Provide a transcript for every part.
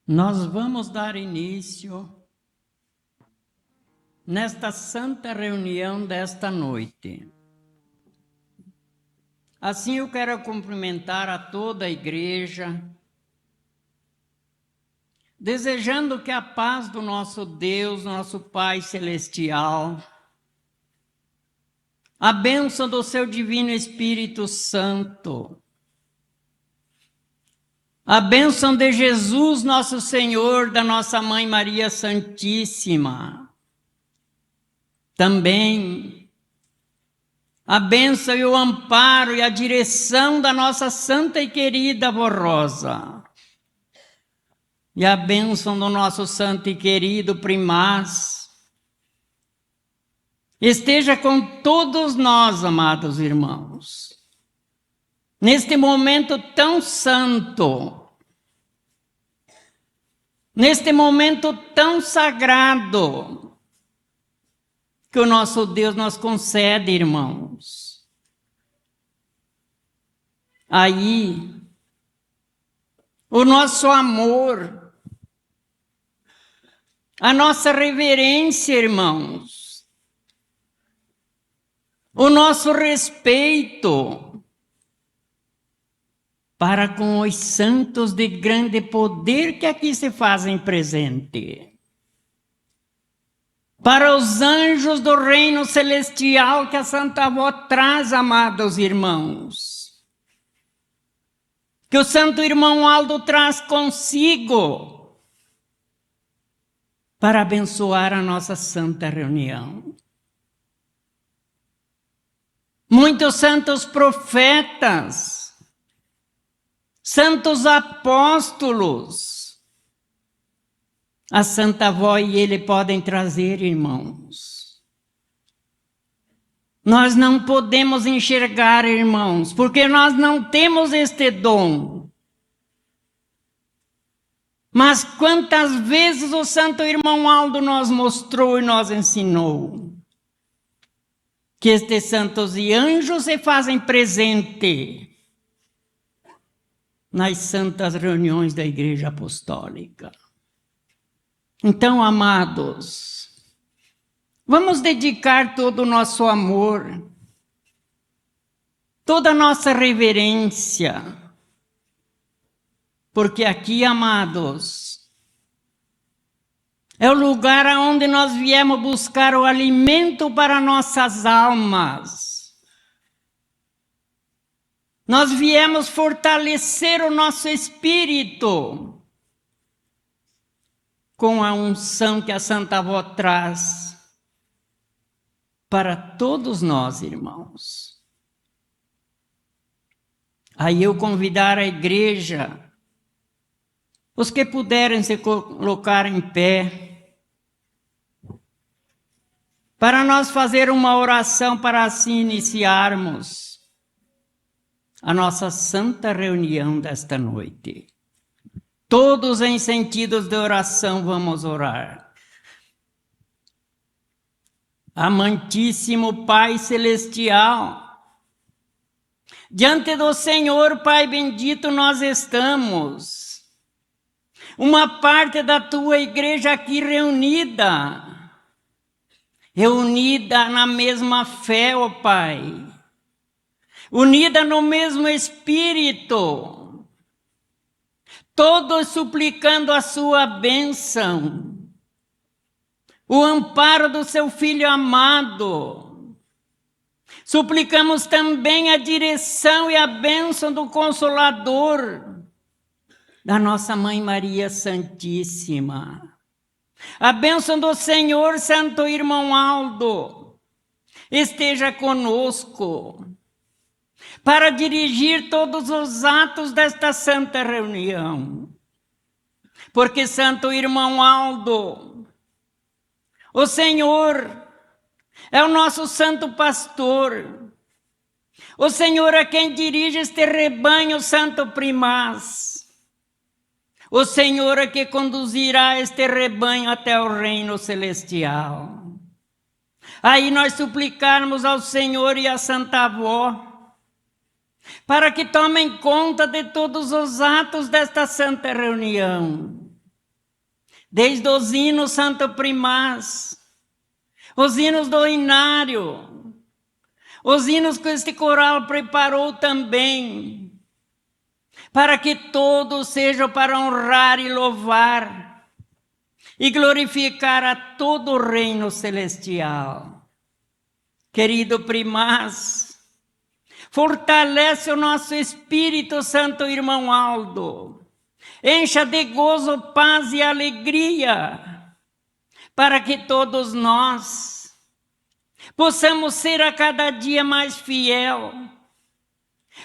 Nós vamos dar início nesta santa reunião desta noite. Assim eu quero cumprimentar a toda a igreja, desejando que a paz do nosso Deus, nosso Pai Celestial, a bênção do seu Divino Espírito Santo, a bênção de Jesus, nosso Senhor, da nossa Mãe Maria Santíssima, também a bênção e o amparo e a direção da nossa santa e querida avó Rosa, e a bênção do nosso santo e querido primaz, esteja com todos nós, amados irmãos, neste momento tão santo, neste momento tão sagrado, que o nosso Deus nos concede, irmãos. Aí, o nosso amor, a nossa reverência, irmãos, o nosso respeito para com os santos de grande poder que aqui se fazem presente, para os anjos do reino celestial que a Santa Avó traz, amados irmãos, que o Santo Irmão Aldo traz consigo para abençoar a nossa santa reunião. Muitos santos profetas, santos apóstolos, a Santa Avó e ele podem trazer, irmãos. Nós não podemos enxergar, irmãos, porque nós não temos este dom. Mas quantas vezes o Santo Irmão Aldo nos mostrou e nos ensinou que estes santos e anjos se fazem presente nas santas reuniões da Igreja Apostólica. Então, amados, vamos dedicar todo o nosso amor, toda a nossa reverência, porque aqui, amados, é o lugar onde nós viemos buscar o alimento para nossas almas. Nós viemos fortalecer o nosso espírito com a unção que a Santa Avó traz para todos nós, irmãos. Aí eu convidar a igreja, os que puderem se colocar em pé, para nós fazer uma oração para assim iniciarmos a nossa santa reunião desta noite. Todos em sentidos de oração vamos orar. Amantíssimo Pai Celestial, diante do Senhor, Pai bendito, nós estamos. Uma parte da tua igreja aqui reunida na mesma fé, ó Pai, unida no mesmo Espírito, todos suplicando a sua bênção, o amparo do seu Filho amado. Suplicamos também a direção e a bênção do Consolador, da nossa Mãe Maria Santíssima. A bênção do Senhor, Santo Irmão Aldo, esteja conosco, para dirigir todos os atos desta santa reunião. Porque, Santo Irmão Aldo, o Senhor é o nosso santo pastor, o Senhor é quem dirige este rebanho, Santo Primaz, o Senhor é que conduzirá este rebanho até o reino celestial. Aí nós suplicarmos ao Senhor e à Santa Avó, para que tomem conta de todos os atos desta santa reunião. desde os hinos Santo Primaz, os hinos do Inário, os hinos que este coral preparou também, para que todos sejam para honrar e louvar e glorificar a todo o reino celestial. Querido Primaz, fortalece o nosso Espírito Santo, irmão Aldo. Encha de gozo, paz e alegria, para que todos nós possamos ser a cada dia mais fiel,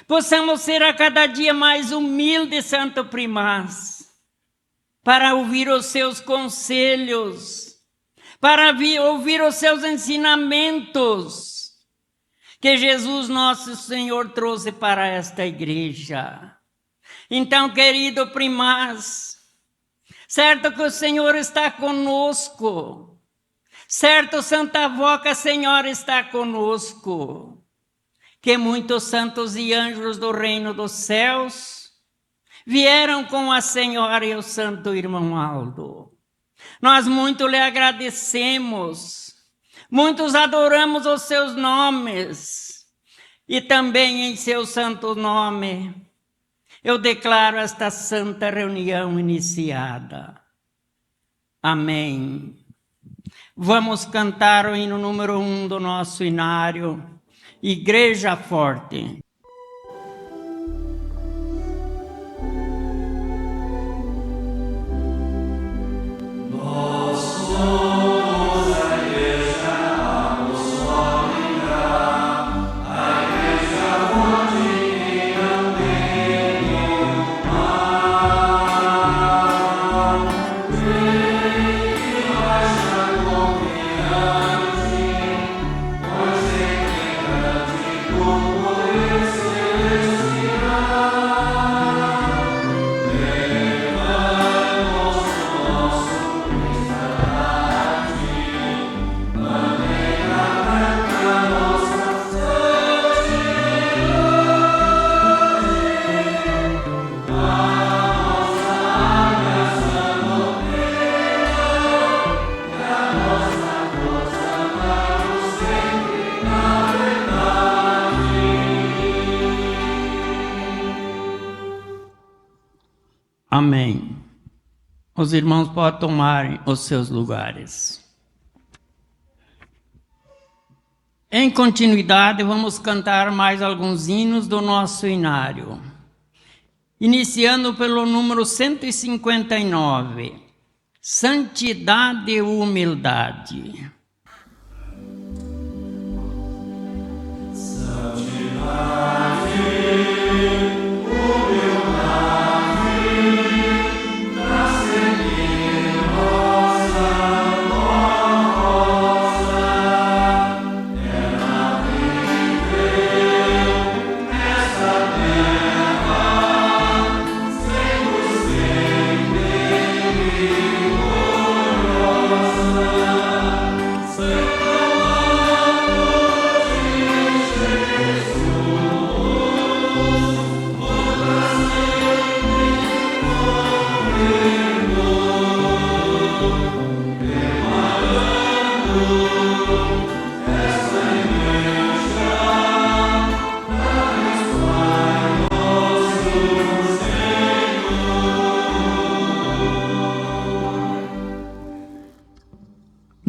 possamos ser a cada dia mais humilde, Santo Primaz, para ouvir os seus conselhos, para ouvir os seus ensinamentos, que Jesus nosso Senhor trouxe para esta igreja. Então, querido Primaz, certo que o Senhor está conosco, certo, Santa Avó, que a Senhora está conosco, que muitos santos e anjos do reino dos céus vieram com a Senhora e o Santo Irmão Aldo. Nós muito lhe agradecemos, muitos adoramos os seus nomes, e também em seu santo nome eu declaro esta santa reunião iniciada. Amém. Vamos cantar o hino número 1 do nosso inário, Igreja Forte. Amém. Os irmãos podem tomar os seus lugares. Em continuidade, vamos cantar mais alguns hinos do nosso inário. Iniciando pelo número 159, Santidade e Humildade.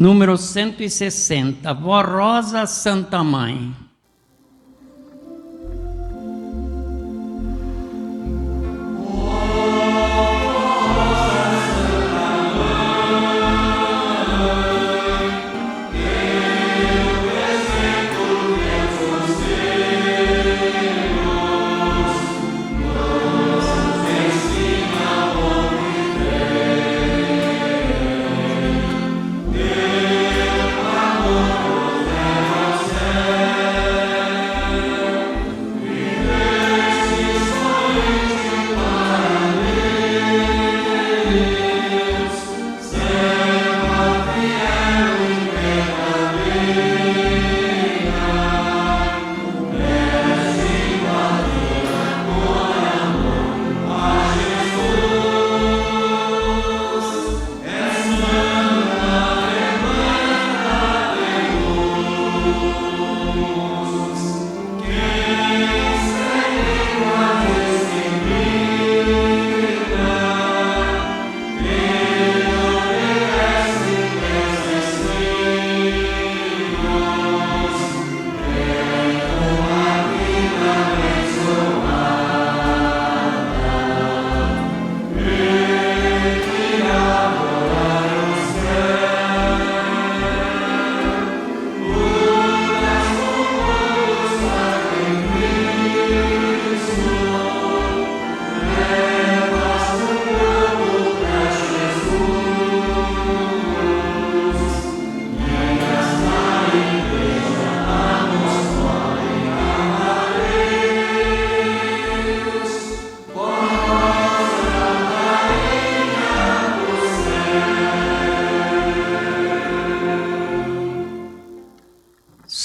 Número 160, Vó Rosa Santa Mãe. Deus, amor,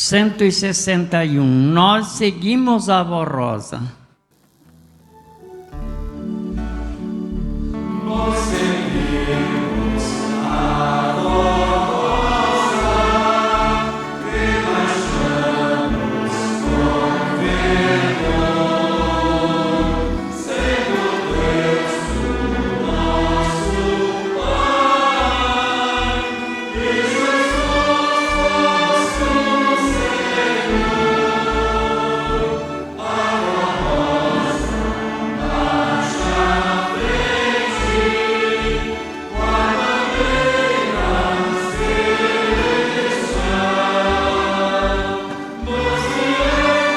161. Nós seguimos a avó Rosa. Nós seguimos a avó Rosa, que marchamos com fervor, sendo Deus o nosso Pai, e Jesus nosso Senhor. A avó Rosa marcha na frente, com a bandeira celestial, nos guiando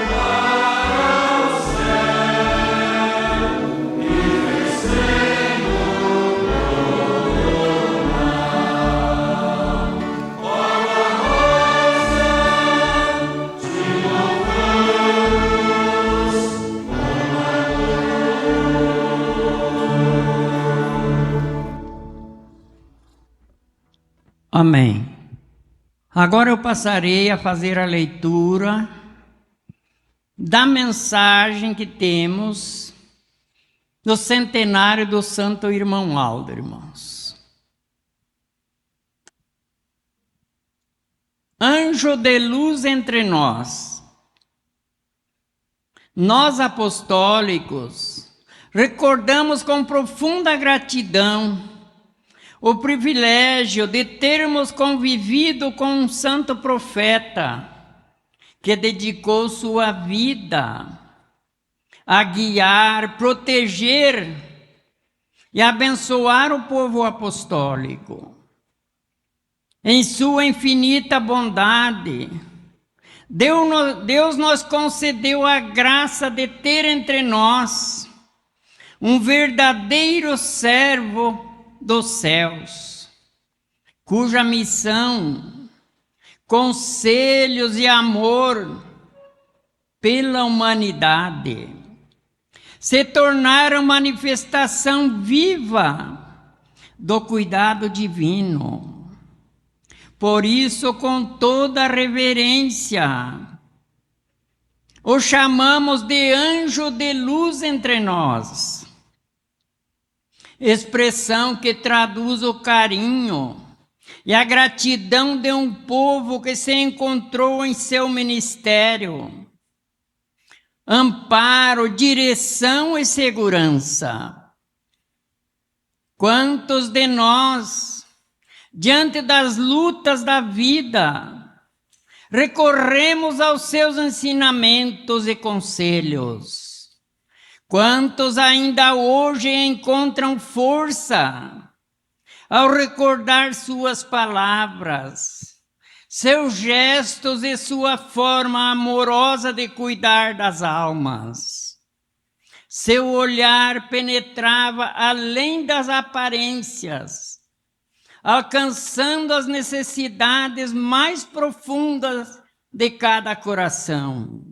para o céu e vencendo todo mal. Ó Rosa, te Amém. Agora eu passarei a fazer a leitura da mensagem que temos do centenário do Santo Irmão Aldo, irmãos. Anjo de luz entre nós. Nós apostólicos recordamos com profunda gratidão o privilégio de termos convivido com um santo profeta que dedicou sua vida a guiar, proteger e abençoar o povo apostólico. Em sua infinita bondade, Deus nos concedeu a graça de ter entre nós um verdadeiro servo dos céus, cuja missão, conselhos e amor pela humanidade se tornaram manifestação viva do cuidado divino. Por isso, com toda reverência, o chamamos de anjo de luz entre nós, expressão que traduz o carinho e a gratidão de um povo que se encontrou em seu ministério, amparo, direção e segurança. Quantos de nós, diante das lutas da vida, recorremos aos seus ensinamentos e conselhos? Quantos ainda hoje encontram força ao recordar suas palavras, seus gestos e sua forma amorosa de cuidar das almas? Seu olhar penetrava além das aparências, alcançando as necessidades mais profundas de cada coração.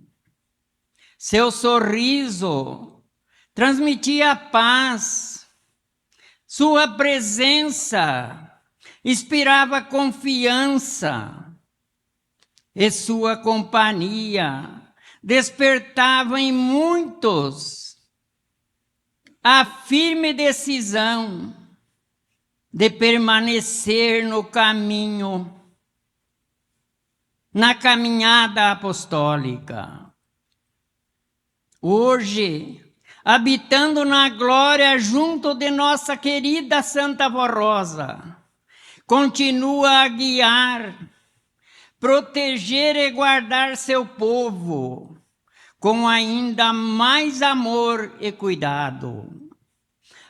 Seu sorriso transmitia paz, sua presença inspirava confiança e sua companhia despertava em muitos a firme decisão de permanecer no caminho, na caminhada apostólica. Hoje, habitando na glória junto de nossa querida Santa Avó Rosa, continua a guiar, proteger e guardar seu povo com ainda mais amor e cuidado.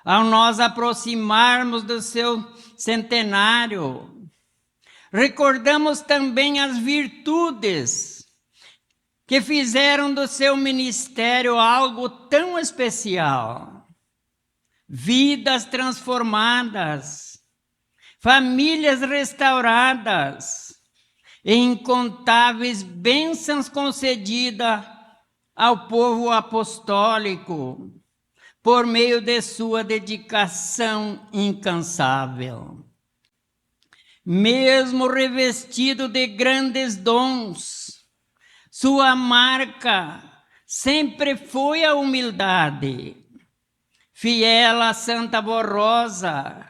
Ao nós aproximarmos do seu centenário, recordamos também as virtudes que fizeram do seu ministério algo tão especial. Vidas transformadas, famílias restauradas e incontáveis bênçãos concedidas ao povo apostólico por meio de sua dedicação incansável. mesmo revestido de grandes dons, sua marca sempre foi a humildade. Fiel a Santa Borrosa,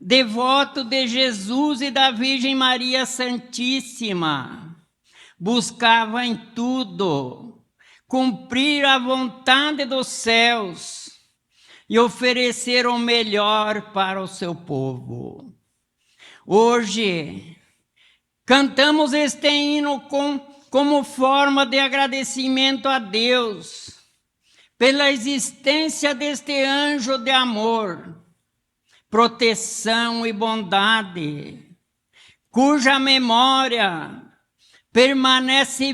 devoto de Jesus e da Virgem Maria Santíssima, buscava em tudo cumprir a vontade dos céus e oferecer o melhor para o seu povo. Hoje, cantamos este hino como forma de agradecimento a Deus pela existência deste anjo de amor, proteção e bondade, cuja memória permanece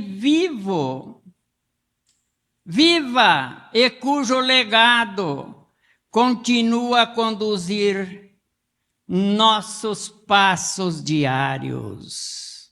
viva e cujo legado continua a conduzir nossos passos diários.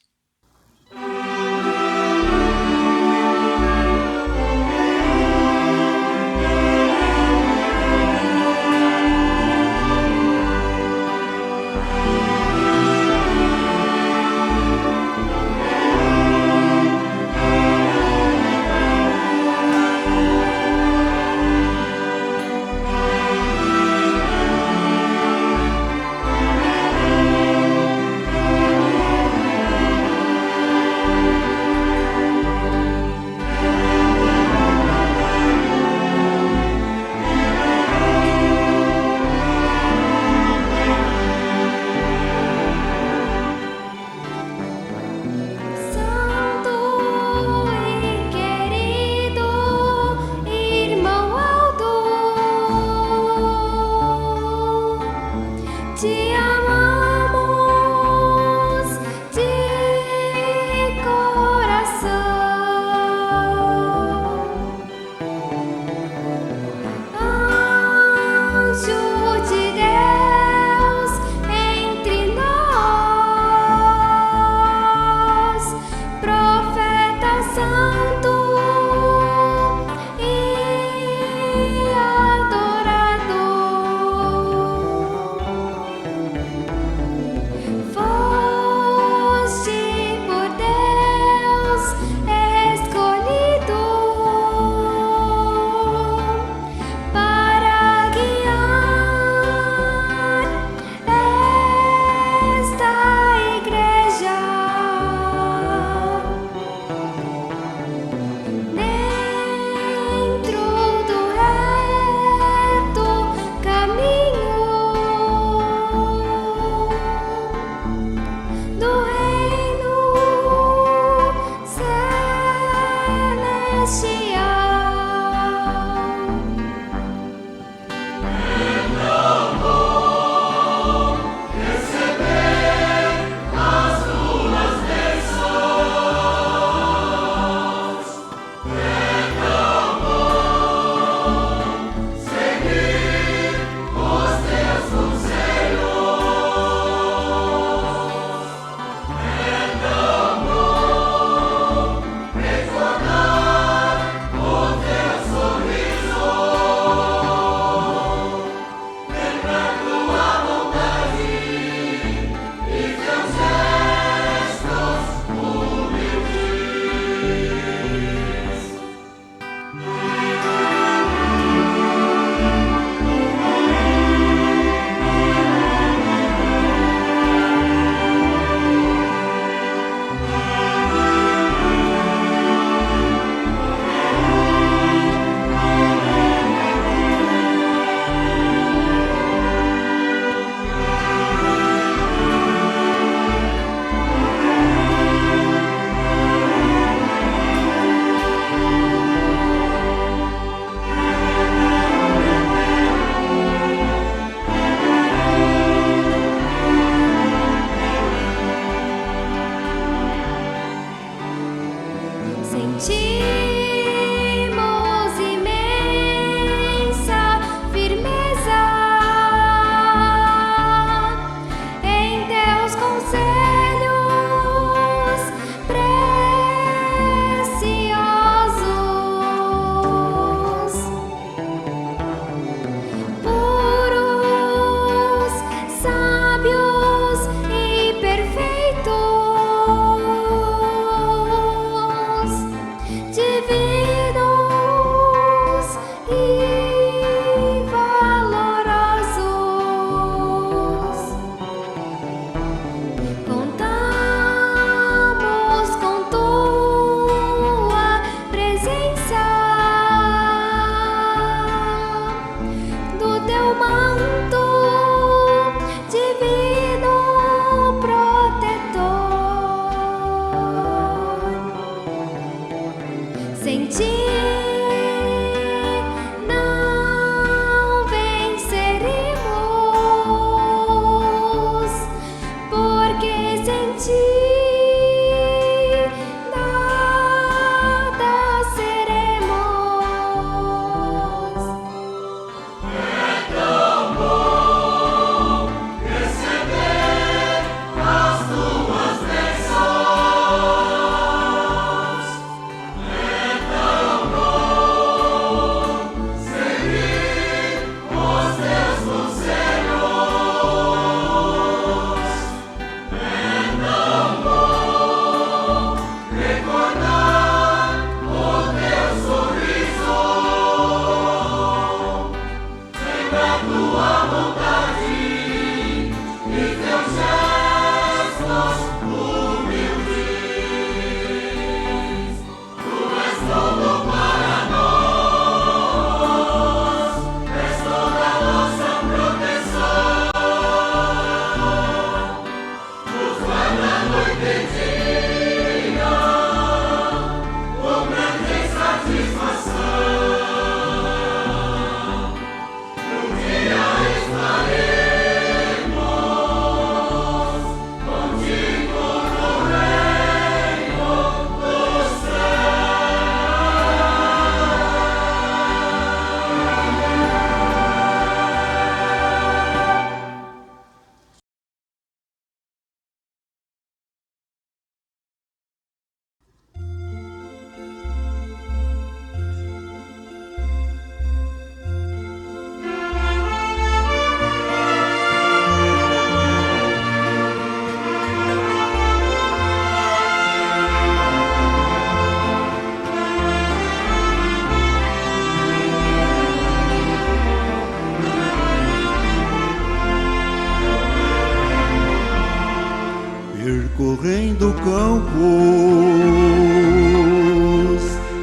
Percorrendo campos,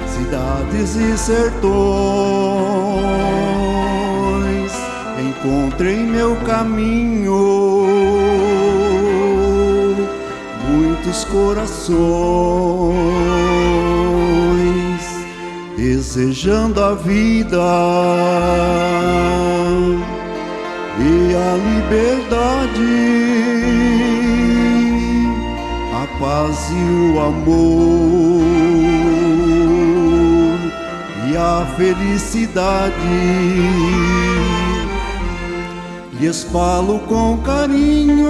cidades e sertões, encontrei meu caminho muitos corações, desejando a vida e a liberdade, a paz e o amor e a felicidade. Lhes falo com carinho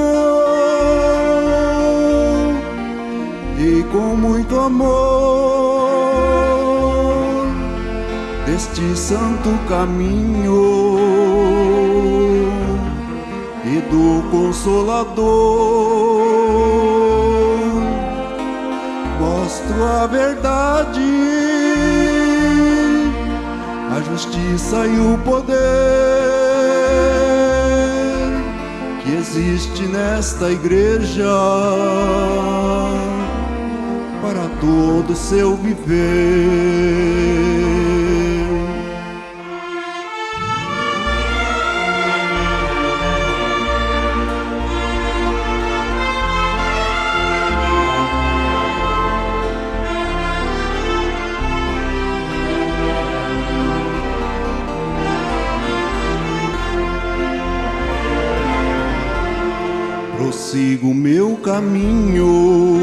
e com muito amor deste santo caminho e do Consolador. Mostro a verdade, a justiça e o poder que existe nesta igreja para todo seu viver. Prossigo meu caminho,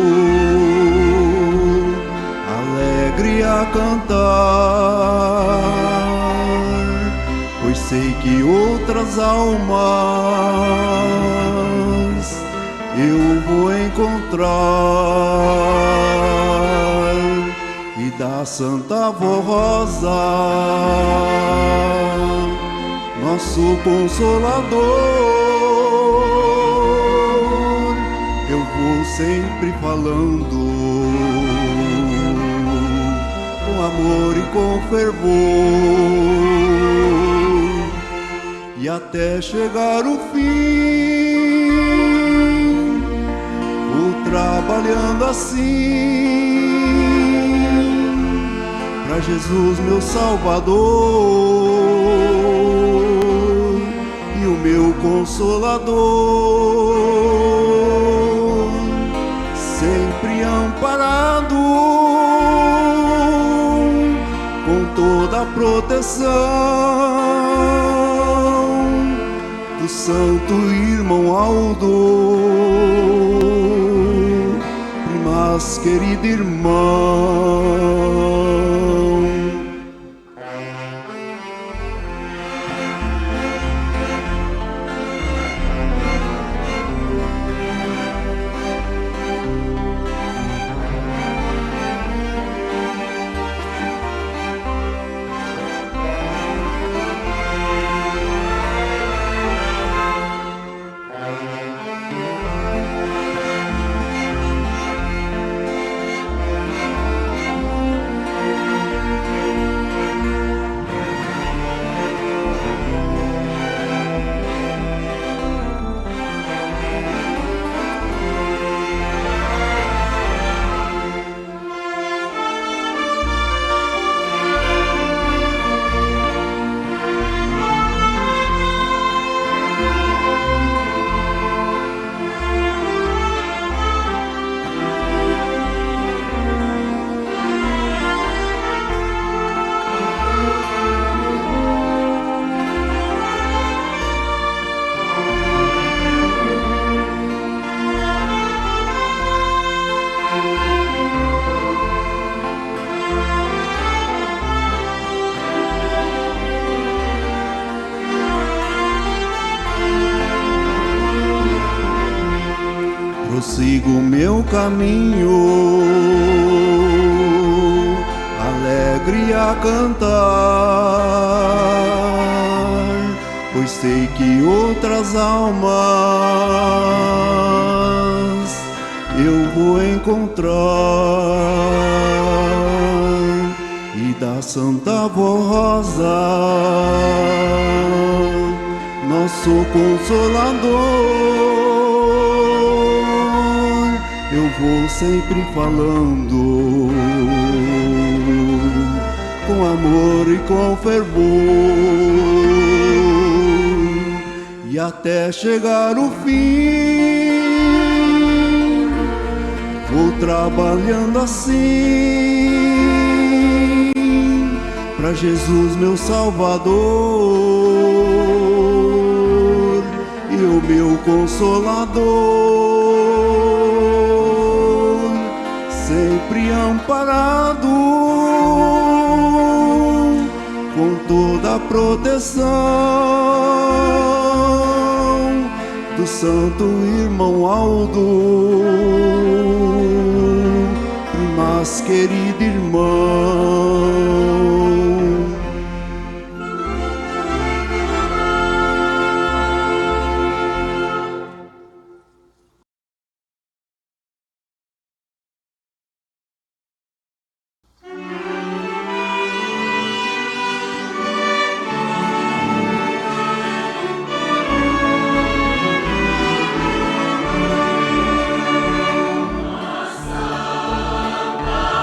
alegre a cantar, pois sei que outras almas eu vou encontrar, e da Santa Rosa, nosso Consolador, eu vou sempre falando com amor e com fervor, e até chegar o fim, vou trabalhando assim pra Jesus meu Salvador e o meu Consolador, sempre amparado com toda a proteção do santo irmão Aldo, primaz querido irmão. meu caminho, alegre a cantar, pois sei que outras almas eu vou encontrar, e da Santa Rosa, nosso Consolador, eu vou sempre falando com amor e com fervor, e até chegar o fim vou trabalhando assim pra Jesus meu Salvador e o meu Consolador, sempre amparado com toda a proteção do Santo Irmão Aldo, mas querido irmão.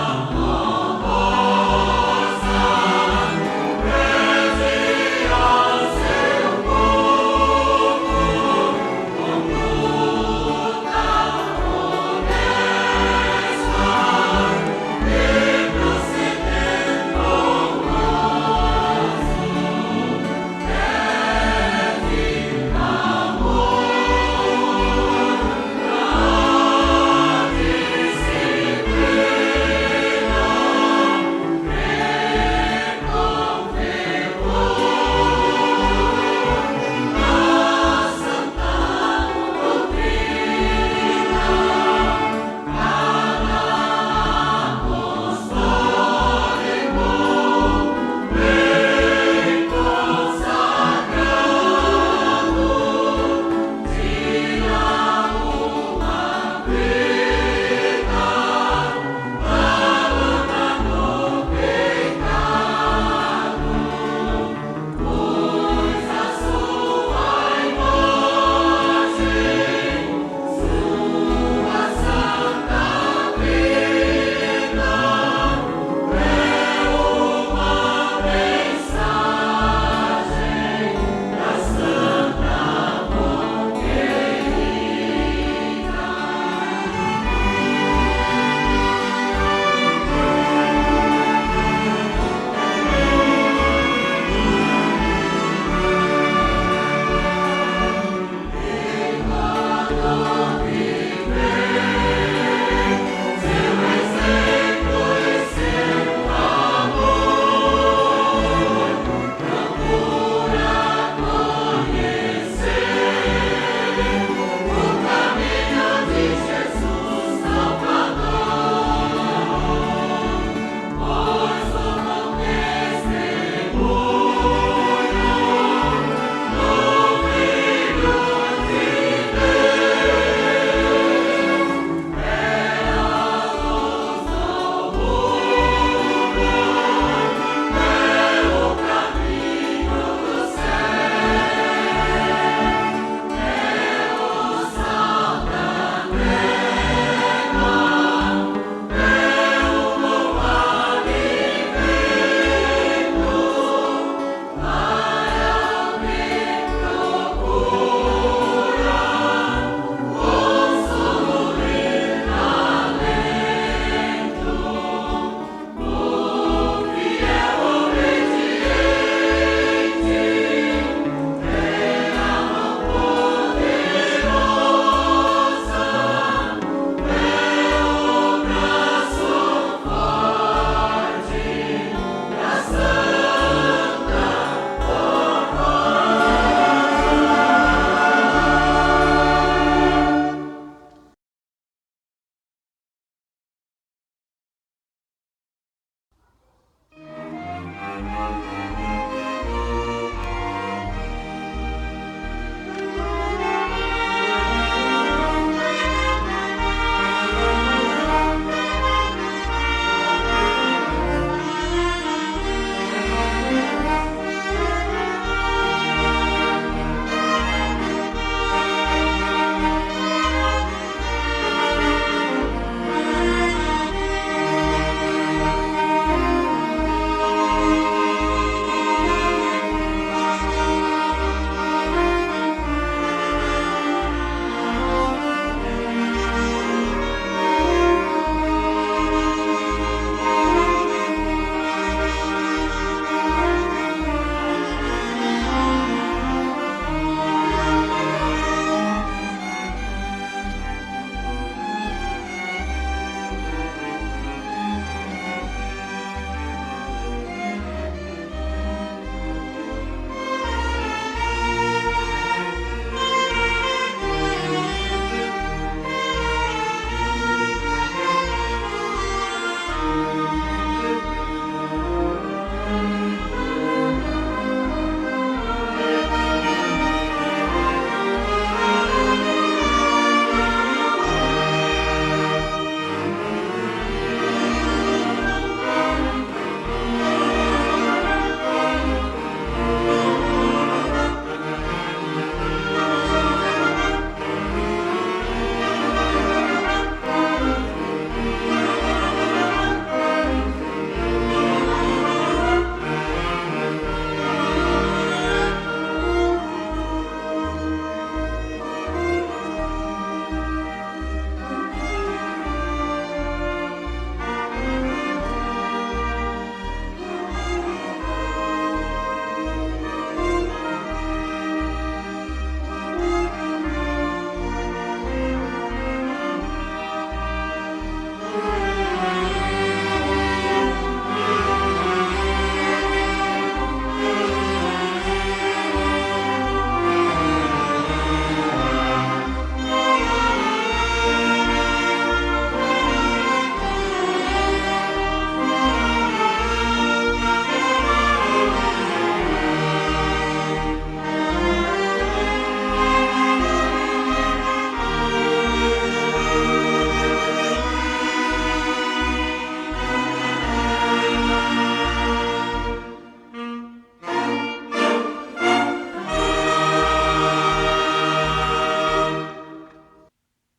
Amor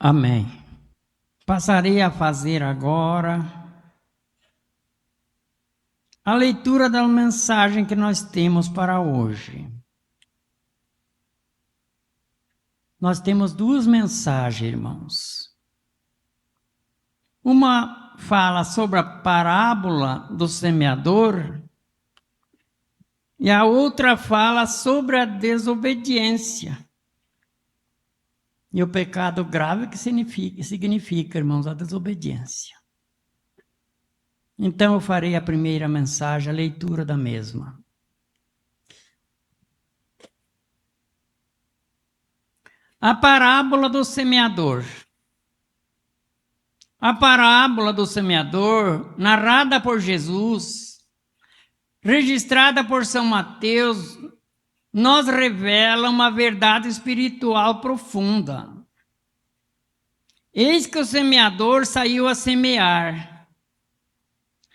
Amém. Passarei a fazer agora a leitura da mensagem que nós temos para hoje. Nós temos duas mensagens, irmãos. Uma fala sobre a parábola do semeador e a outra fala sobre a desobediência. E o pecado grave que significa, irmãos, a desobediência. Então eu farei a primeira mensagem, a leitura da mesma. A parábola do semeador. A parábola do semeador, narrada por Jesus, registrada por São Mateus, nos revela uma verdade espiritual profunda. Eis que o semeador saiu a semear.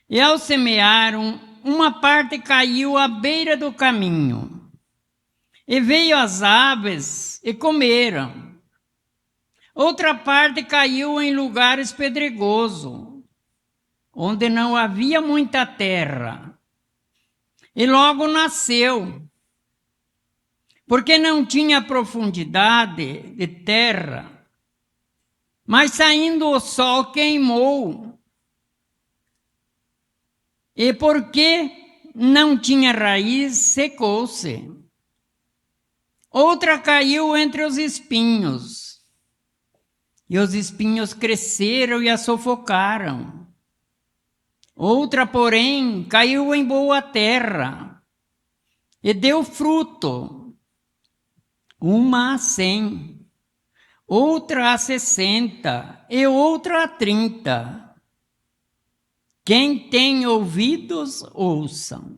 E ao semear, uma parte caiu à beira do caminho. E veio as aves e comeram. Outra parte caiu em lugares pedregosos, onde não havia muita terra. E logo nasceu, porque não tinha profundidade de terra. Mas saindo o sol queimou. E porque não tinha raiz, secou-se. Outra caiu entre os espinhos. E os espinhos cresceram e a sufocaram. Outra, porém, caiu em boa terra. E deu fruto. Uma a 100. Outra a 60. E outra a 30. Quem tem ouvidos, ouçam.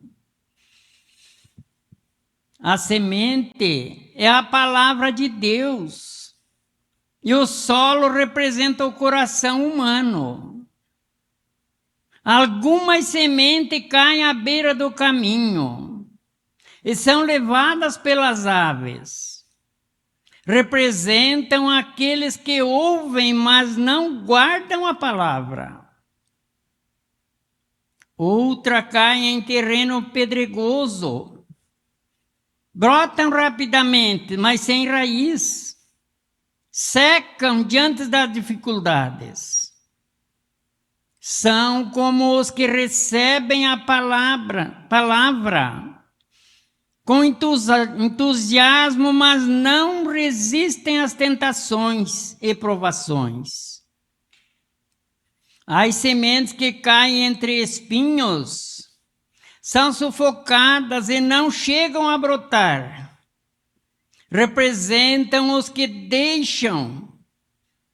A semente é a palavra de Deus. E o solo representa o coração humano. Algumas sementes caem à beira do caminho e são levadas pelas aves. Representam aqueles que ouvem, mas não guardam a palavra. Outra cai em terreno pedregoso. Brotam rapidamente, mas sem raiz. Secam diante das dificuldades. São como os que recebem a palavra com entusiasmo, mas não resistem às tentações e provações. As sementes que caem entre espinhos são sufocadas e não chegam a brotar. Representam os que deixam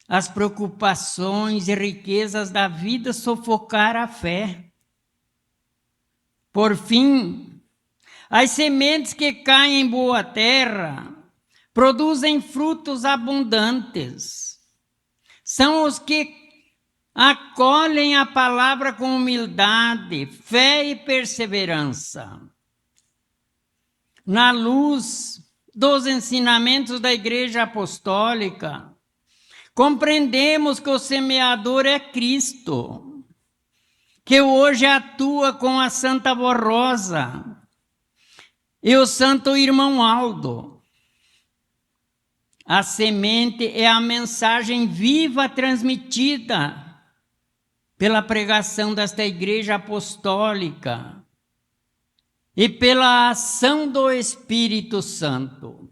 as preocupações e riquezas da vida sufocar a fé. Por fim, as sementes que caem em boa terra produzem frutos abundantes. São os que acolhem a palavra com humildade, fé e perseverança. Na luz dos ensinamentos da Igreja Apostólica, compreendemos que o semeador é Cristo, que hoje atua com a Santa Avó Rosa e o Santo Irmão Aldo. A semente é a mensagem viva transmitida pela pregação desta Igreja Apostólica e pela ação do Espírito Santo.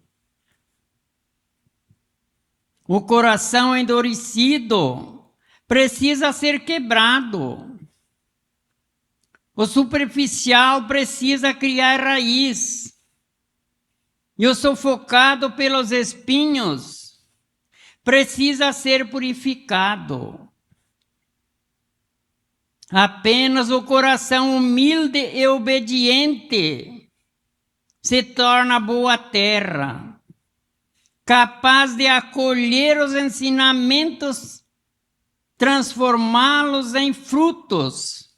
O coração endurecido precisa ser quebrado. O superficial precisa criar raiz. E o sufocado pelos espinhos precisa ser purificado. Apenas o coração humilde e obediente se torna boa terra, capaz de acolher os ensinamentos, transformá-los em frutos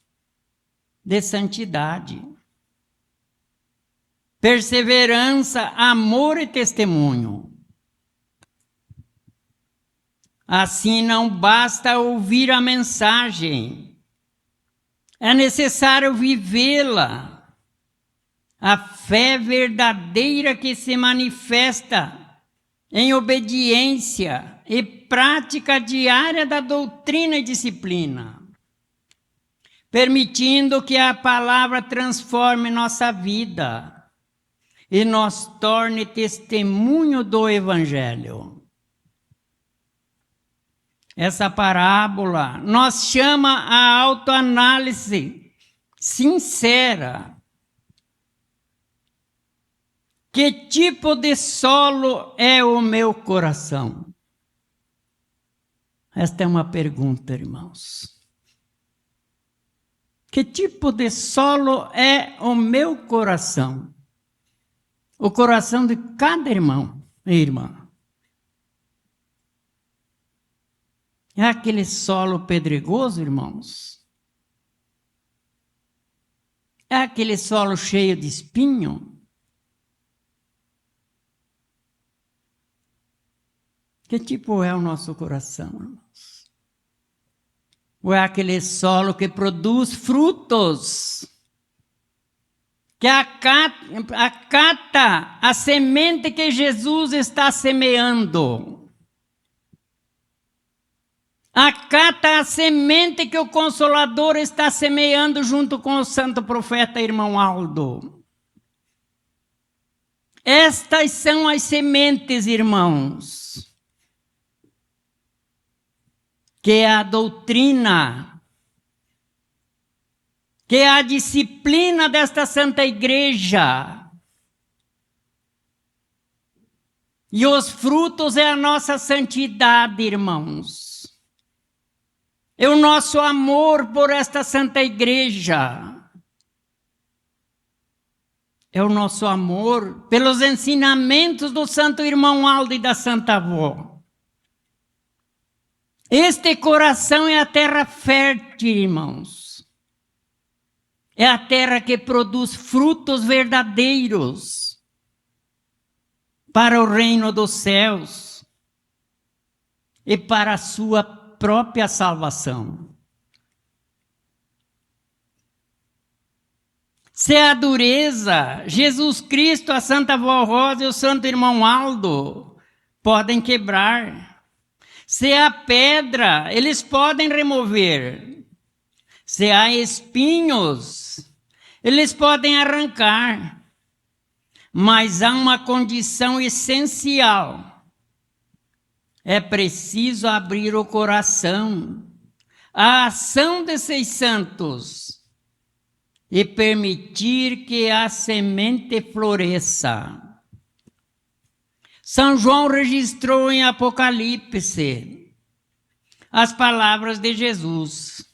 de santidade, perseverança, amor e testemunho. Assim não basta ouvir a mensagem, é necessário vivê-la. A fé verdadeira que se manifesta em obediência e prática diária da doutrina e disciplina, permitindo que a palavra transforme nossa vida e nos torne testemunho do Evangelho. Essa parábola nos chama a autoanálise sincera. Que tipo de solo é o meu coração? Esta é uma pergunta, irmãos. Que tipo de solo é o meu coração? O coração de cada irmão e irmã. É aquele solo pedregoso, irmãos? É aquele solo cheio de espinho? Que tipo é o nosso coração, irmãos? Ou é aquele solo que produz frutos? Que acata a semente que Jesus está semeando? Acata a semente que o Consolador está semeando junto com o santo profeta irmão Aldo. Estas são as sementes, irmãos, que é a doutrina, que é a disciplina desta Santa Igreja. E os frutos é a nossa santidade, irmãos. É o nosso amor por esta Santa Igreja. É o nosso amor pelos ensinamentos do Santo Irmão Aldo e da Santa Avó. Este coração é a terra fértil, irmãos. É a terra que produz frutos verdadeiros para o reino dos céus e para a sua própria salvação. Se a dureza, Jesus Cristo, a Santa Avó Rosa e o Santo Irmão Aldo podem quebrar. Se há pedra, eles podem remover. Se há espinhos, eles podem arrancar. Mas há uma condição essencial. É preciso abrir o coração à ação desses santos e permitir que a semente floresça. São João registrou em Apocalipse as palavras de Jesus.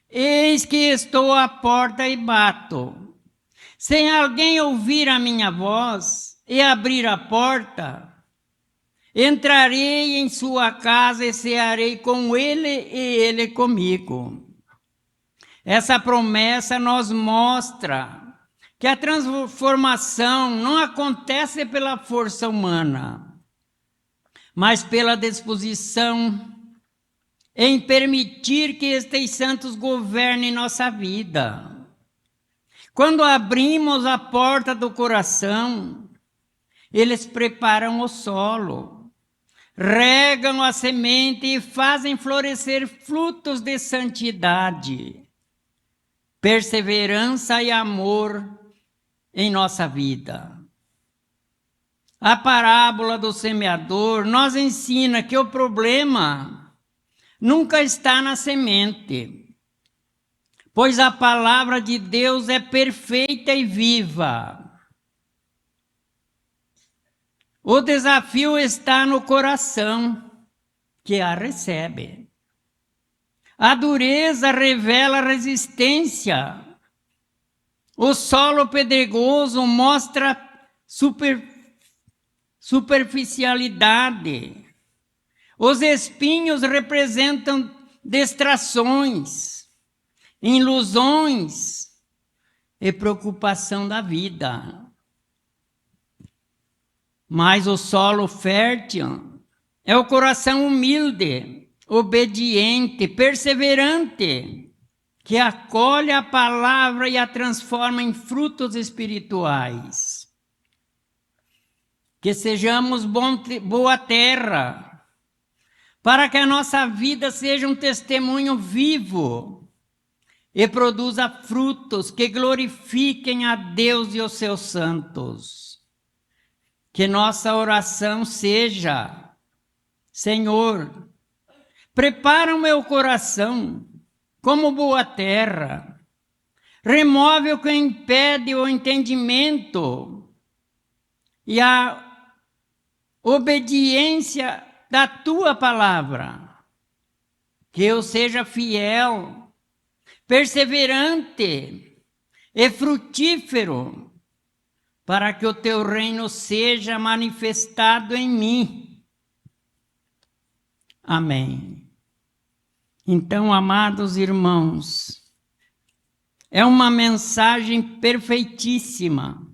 Eis que estou à porta e bato. Se alguém ouvir a minha voz e abrir a porta, entrarei em sua casa e cearei com ele e ele comigo. Essa promessa nos mostra que a transformação não acontece pela força humana, mas pela disposição em permitir que estes santos governem nossa vida. Quando abrimos a porta do coração, eles preparam o solo, regam a semente e fazem florescer frutos de santidade, perseverança e amor em nossa vida. A parábola do semeador nos ensina que o problema nunca está na semente, pois a palavra de Deus é perfeita e viva. O desafio está no coração que a recebe. A dureza revela resistência. O solo pedregoso mostra superficialidade. Os espinhos representam distrações, ilusões e preocupação da vida. Mas o solo fértil É o coração humilde, obediente, perseverante, que acolhe a palavra e a transforma em frutos espirituais. Que sejamos boa terra, para que a nossa vida seja um testemunho vivo e produza frutos que glorifiquem a Deus e os seus santos. Que nossa oração seja: Senhor, prepara o meu coração como boa terra, remove o que impede o entendimento e a obediência da tua palavra, que eu seja fiel, perseverante e frutífero, para que o teu reino seja manifestado em mim. Amém. Então, amados irmãos, é uma mensagem perfeitíssima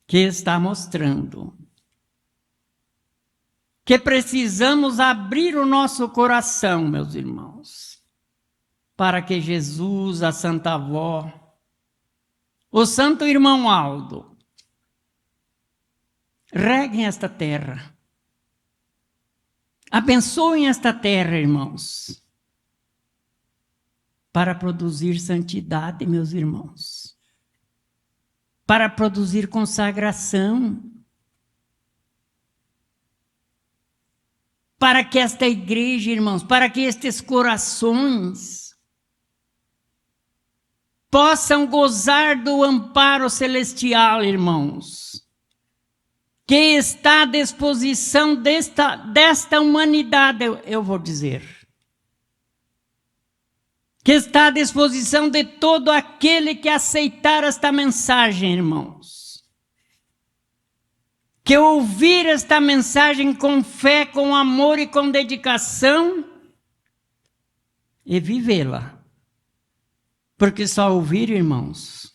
que está mostrando que precisamos abrir o nosso coração, meus irmãos, para que Jesus, a Santa Avó, o Santo Irmão Aldo, reguem esta terra. Abençoem esta terra, irmãos, para produzir santidade, meus irmãos, para produzir consagração, para que esta igreja, irmãos, para que estes corações possam gozar do amparo celestial, irmãos, que está à disposição desta humanidade, eu vou dizer, que está à disposição de todo aquele que aceitar esta mensagem, irmãos. Que ouvir esta mensagem com fé, com amor e com dedicação e vivê-la. Porque só ouvir, irmãos,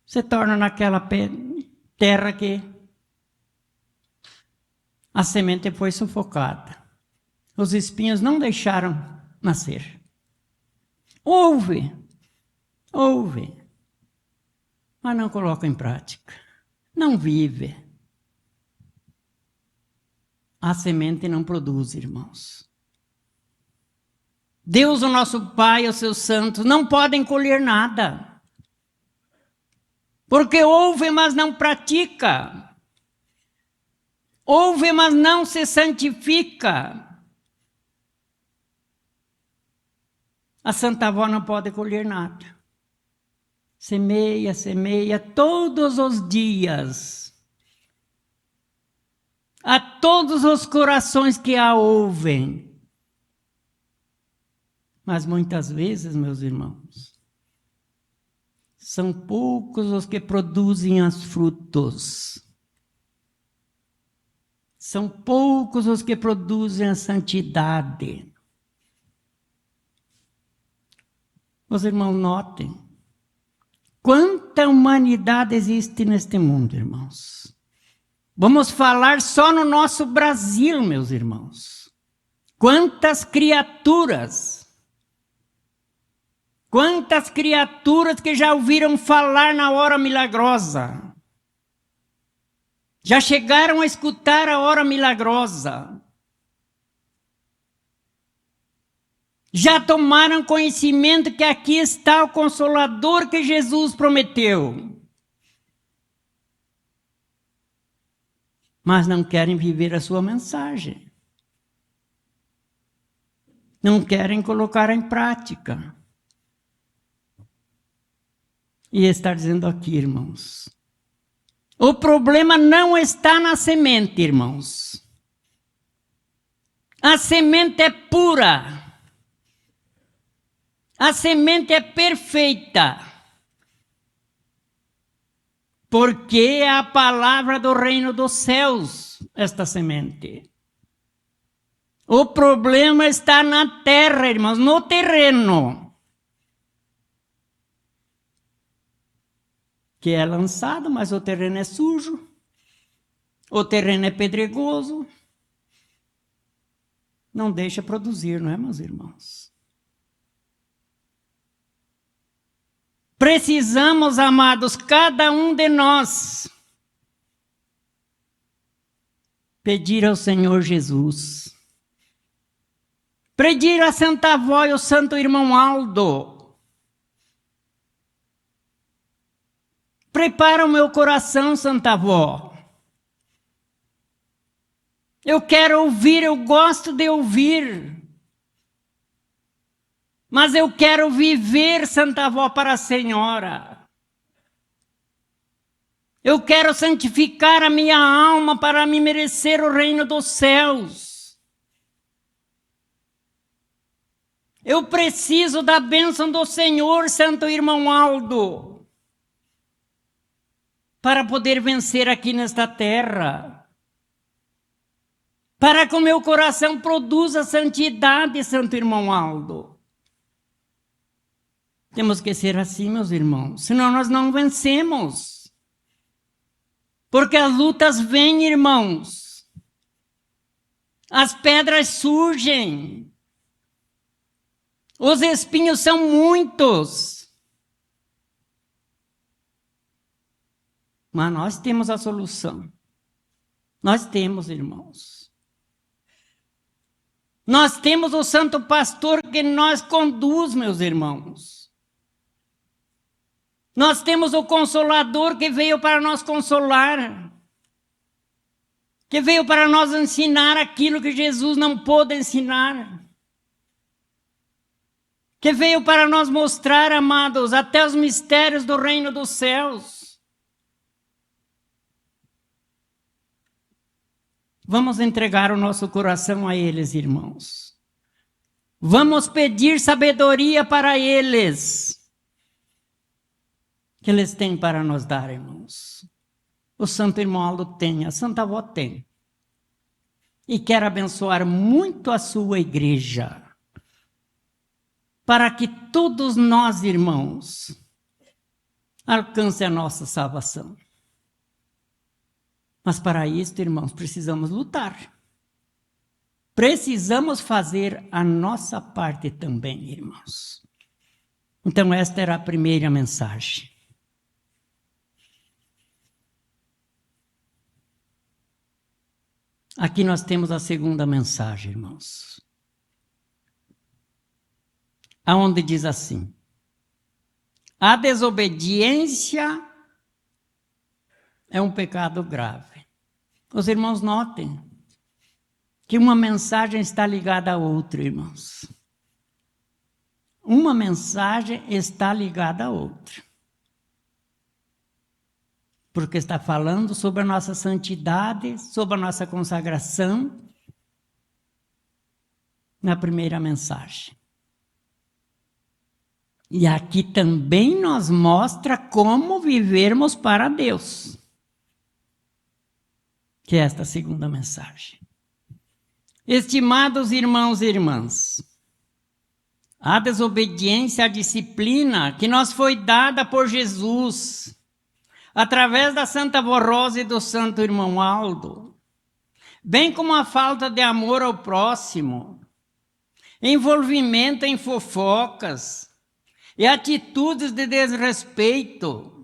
se torna naquela terra que a semente foi sufocada. Os espinhos não deixaram nascer. Ouve, mas não coloca em prática. Não vive. A semente não produz, irmãos. Deus, o nosso Pai, os seus santos, não podem colher nada. Porque ouve, mas não pratica. Ouve, mas não se santifica. A Santa Avó não pode colher nada. Semeia todos os dias. A todos os corações que a ouvem. Mas muitas vezes, meus irmãos, são poucos os que produzem os frutos. São poucos os que produzem a santidade. Os irmãos, notem. Quanta humanidade existe neste mundo, irmãos. Vamos falar só no nosso Brasil, meus irmãos. Quantas criaturas que já ouviram falar na hora milagrosa. Já chegaram a escutar a hora milagrosa. Já tomaram conhecimento que aqui está o Consolador que Jesus prometeu. Mas não querem viver a sua mensagem. Não querem colocar em prática. E está dizendo aqui, irmãos, o problema não está na semente, irmãos. A semente é pura. A semente é perfeita, porque é a palavra do reino dos céus, esta semente. O problema está na terra, irmãos, no terreno, que é lançado, mas o terreno é sujo, O terreno é pedregoso. Não deixa produzir, não é, meus irmãos? Precisamos, amados, cada um de nós, pedir ao Senhor Jesus, pedir a Santa Avó e o Santo Irmão Aldo, prepara o meu coração, Santa Avó. Eu quero ouvir, eu gosto de ouvir. Mas eu quero viver, Santa Avó, para a Senhora. Eu quero santificar a minha alma para me merecer o reino dos céus. Eu preciso da bênção do Senhor, Santo Irmão Aldo, para poder vencer aqui nesta terra. Para que o meu coração produza santidade, Santo Irmão Aldo. Temos que ser assim, meus irmãos, senão nós não vencemos. Porque as lutas vêm, irmãos. As pedras surgem. Os espinhos são muitos. Mas nós temos a solução. Nós temos, irmãos. Nós temos o Santo Pastor que nos conduz, meus irmãos. Nós temos o Consolador que veio para nos consolar. Que veio para nos ensinar aquilo que Jesus não pôde ensinar. Que veio para nos mostrar, amados, até os mistérios do reino dos céus. Vamos entregar o nosso coração a eles, irmãos. Vamos pedir sabedoria para eles. Que eles têm para nos dar, irmãos. O Santo Irmão Aldo tem, a Santa Avó tem. E quer abençoar muito a sua igreja. Para que todos nós, irmãos, alcancem a nossa salvação. Mas para isso, irmãos, precisamos lutar. Precisamos fazer a nossa parte também, irmãos. Então, esta era a primeira mensagem. Aqui nós temos a segunda mensagem, irmãos. Aonde diz assim: a desobediência é um pecado grave. Os irmãos notem que uma mensagem está ligada a outra, irmãos. Uma mensagem está ligada a outra. Porque está falando sobre a nossa santidade, sobre a nossa consagração, na primeira mensagem. E aqui também nos mostra como vivermos para Deus. Que é esta segunda mensagem. Estimados irmãos e irmãs, a desobediência à disciplina que nos foi dada por Jesus, através da Santa Avó Rosa e do Santo Irmão Aldo, bem como a falta de amor ao próximo, envolvimento em fofocas e atitudes de desrespeito,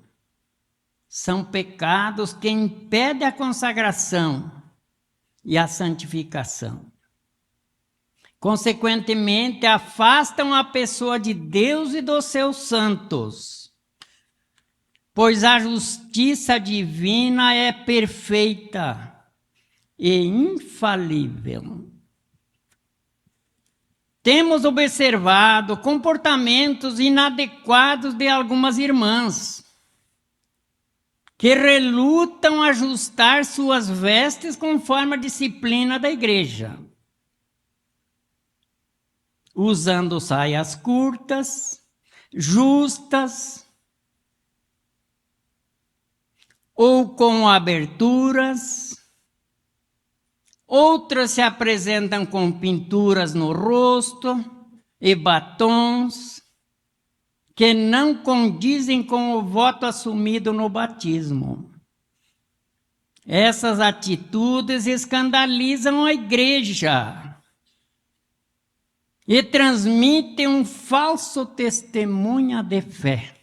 são pecados que impedem a consagração e a santificação. Consequentemente, afastam a pessoa de Deus e dos seus santos, pois a justiça divina é perfeita e infalível. Temos observado comportamentos inadequados de algumas irmãs, que relutam ajustar suas vestes conforme a disciplina da igreja, usando saias curtas, justas, ou com aberturas. Outras se apresentam com pinturas no rosto e batons que não condizem com o voto assumido no batismo. Essas atitudes escandalizam a igreja e transmitem um falso testemunho de fé.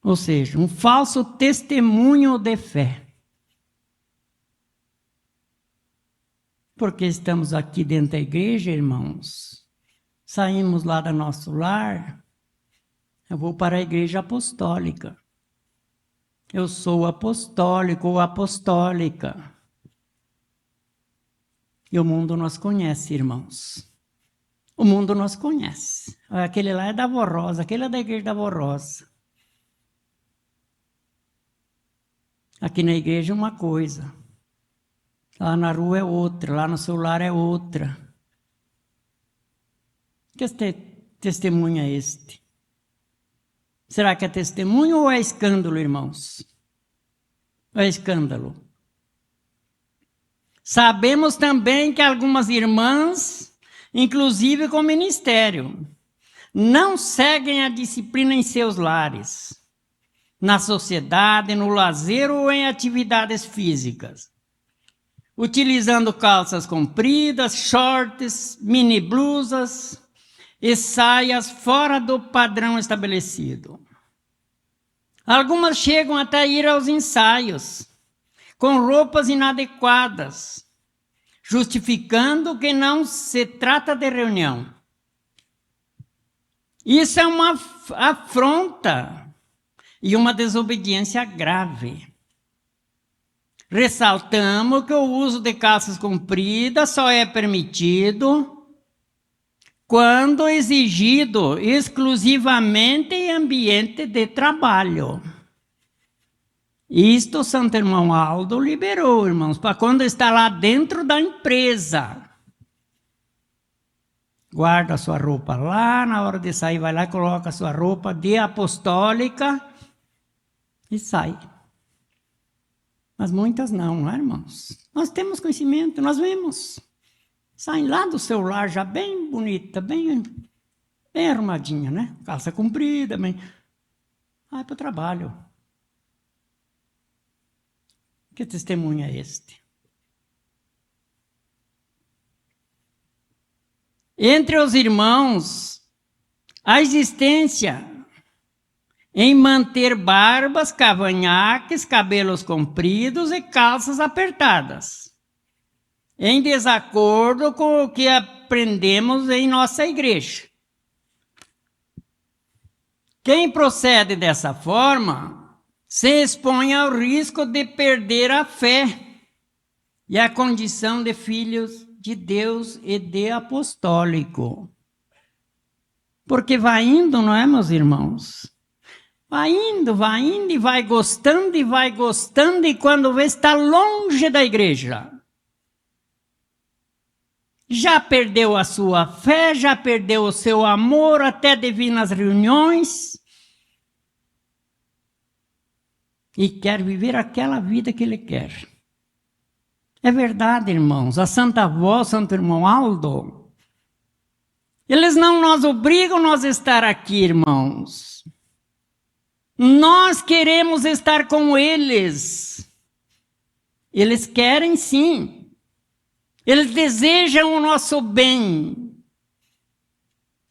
Ou seja, um falso testemunho de fé. Porque estamos aqui dentro da igreja, irmãos, saímos lá do nosso lar, eu vou para a igreja apostólica. Eu sou apostólico ou apostólica. E o mundo nos conhece, irmãos. O mundo nos conhece. Aquele lá é da Avó Rosa, aquele é da igreja da Avó Rosa. Aqui na igreja é uma coisa. Lá na rua é outra, lá no seu lar é outra. Que testemunho é este? Será que é testemunho ou é escândalo, irmãos? É escândalo. Sabemos também que algumas irmãs, inclusive com ministério, não seguem a disciplina em seus lares, na sociedade, no lazer ou em atividades físicas, utilizando calças compridas, shorts, mini blusas e saias fora do padrão estabelecido. Algumas chegam até a ir aos ensaios, com roupas inadequadas, justificando que não se trata de reunião. Isso é uma afronta e uma desobediência grave. Ressaltamos que o uso de calças compridas só é permitido quando exigido exclusivamente em ambiente de trabalho. Isto Santo Irmão Aldo liberou, irmãos, para quando está lá dentro da empresa. Guarda a sua roupa lá, na hora de sair vai lá e coloca a sua roupa de apostólica e sai. Mas muitas não, irmãos? Nós temos conhecimento, nós vemos. Saem lá do seu lar já bem bonita, bem arrumadinha, né? Calça comprida, bem... Vai para o trabalho. Que testemunho é este? Entre os irmãos, a existência em manter barbas, cavanhaques, cabelos compridos e calças apertadas, em desacordo com o que aprendemos em nossa igreja. Quem procede dessa forma se expõe ao risco de perder a fé e a condição de filhos de Deus e de apostólico. Porque vai indo, não é, meus irmãos? Vai indo e vai gostando, e quando vê está longe da igreja. Já perdeu a sua fé, já perdeu o seu amor, até de vir nas reuniões. E quer viver aquela vida que ele quer. É verdade, irmãos. A Santa Avó, Santo Irmão Aldo, eles não nos obrigam a nós estar aqui, irmãos. Nós queremos estar com eles. Eles querem sim. Eles desejam o nosso bem.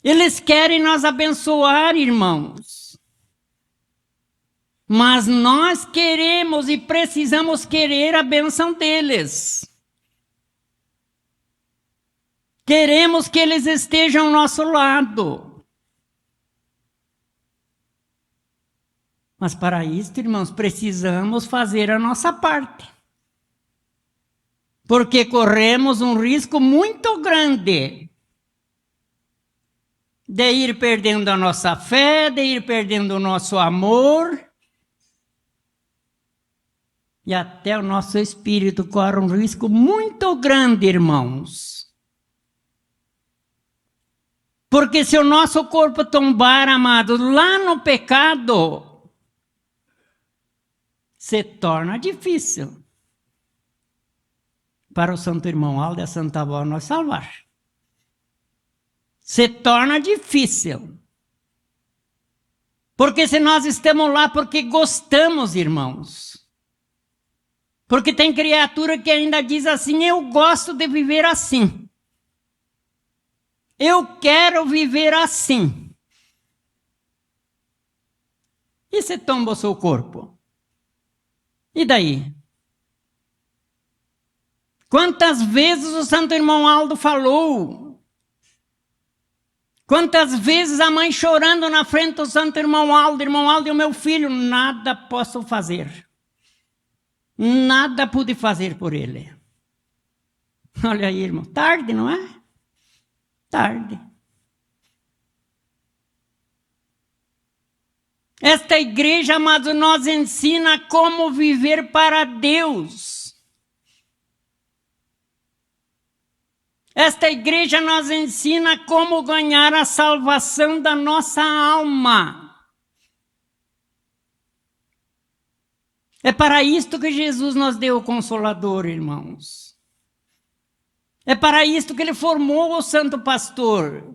Eles querem nos abençoar, irmãos. Mas nós queremos e precisamos querer a bênção deles. Queremos que eles estejam ao nosso lado. Mas para isso, irmãos, precisamos fazer a nossa parte. Porque corremos um risco muito grande de ir perdendo a nossa fé, de ir perdendo o nosso amor. E até o nosso espírito corre um risco muito grande, irmãos. Porque se o nosso corpo tombar, amados, lá no pecado, se torna difícil para o Santo Irmão Aldo e a Santa Avó nos salvar. Se torna difícil. Porque se nós estamos lá porque gostamos, irmãos. Porque tem criatura que ainda diz assim: eu gosto de viver assim. Eu quero viver assim. E se tomba o seu corpo? E daí? Quantas vezes o santo irmão Aldo falou? Quantas vezes a mãe chorando na frente do santo irmão Aldo, e o meu filho, nada posso fazer. Nada pude fazer por ele. Olha aí, irmão, tarde, não é? Tarde. Esta igreja, amados, nos ensina como viver para Deus. Esta igreja nos ensina como ganhar a salvação da nossa alma. É para isto que Jesus nos deu o Consolador, irmãos. É para isto que Ele formou o Santo Pastor.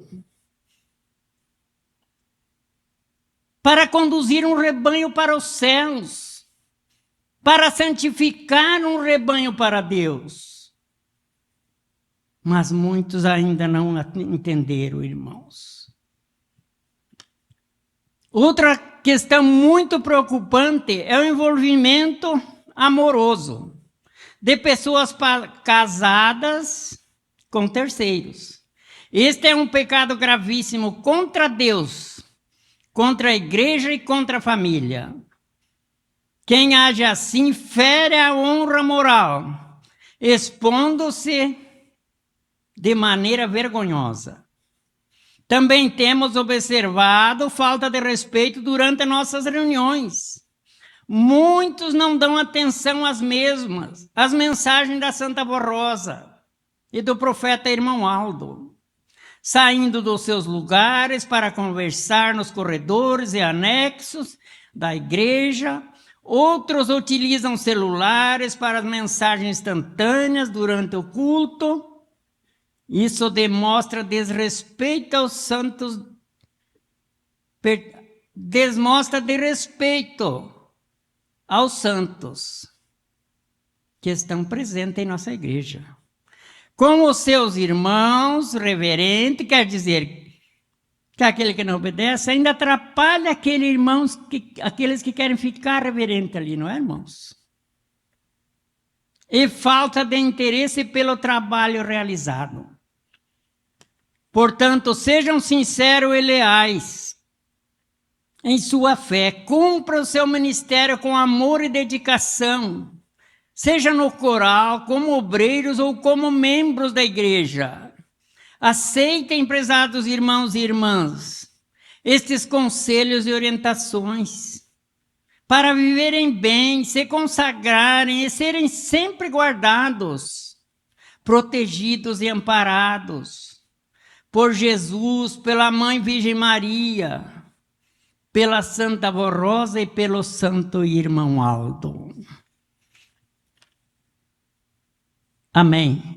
Para conduzir um rebanho para os céus. Para santificar um rebanho para Deus. Mas muitos ainda não entenderam, irmãos. Outra questão muito preocupante é o envolvimento amoroso de pessoas casadas com terceiros. Este é um pecado gravíssimo contra Deus, contra a igreja e contra a família. Quem age assim fere a honra moral, expondo-se de maneira vergonhosa. Também temos observado falta de respeito durante nossas reuniões. Muitos não dão atenção às mesmas, às mensagens da Santa Rosa e do profeta irmão Aldo, saindo dos seus lugares para conversar nos corredores e anexos da igreja. Outros utilizam celulares para as mensagens instantâneas durante o culto. Isso demonstra desrespeito aos santos, demonstra desrespeito aos santos que estão presentes em nossa igreja. Com os seus irmãos, reverente, quer dizer que aquele que não obedece ainda atrapalha aqueles que querem ficar reverente ali, não é, irmãos? E falta de interesse pelo trabalho realizado. Portanto, sejam sinceros e leais em sua fé. Cumpra o seu ministério com amor e dedicação. Seja no coral, como obreiros ou como membros da igreja. Aceitem, prezados irmãos e irmãs, estes conselhos e orientações para viverem bem, se consagrarem e serem sempre guardados, protegidos e amparados por Jesus, pela Mãe Virgem Maria, pela Santa Rosa e pelo Santo Irmão Aldo. Amém.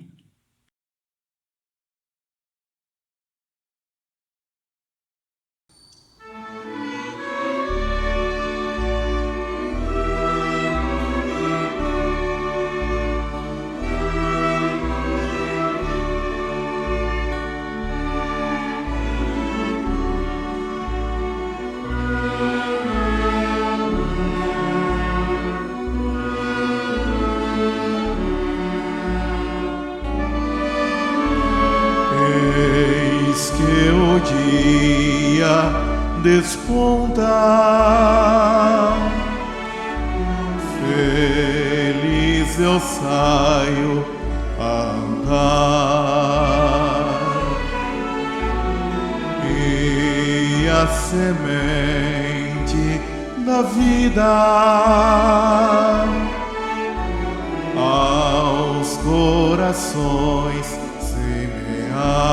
Desponta, feliz eu saio a andar, e a semente da vida aos corações semear.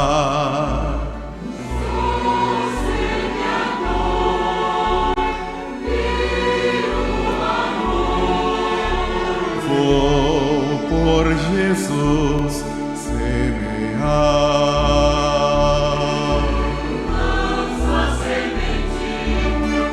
Por Jesus semear. Lança a sementinha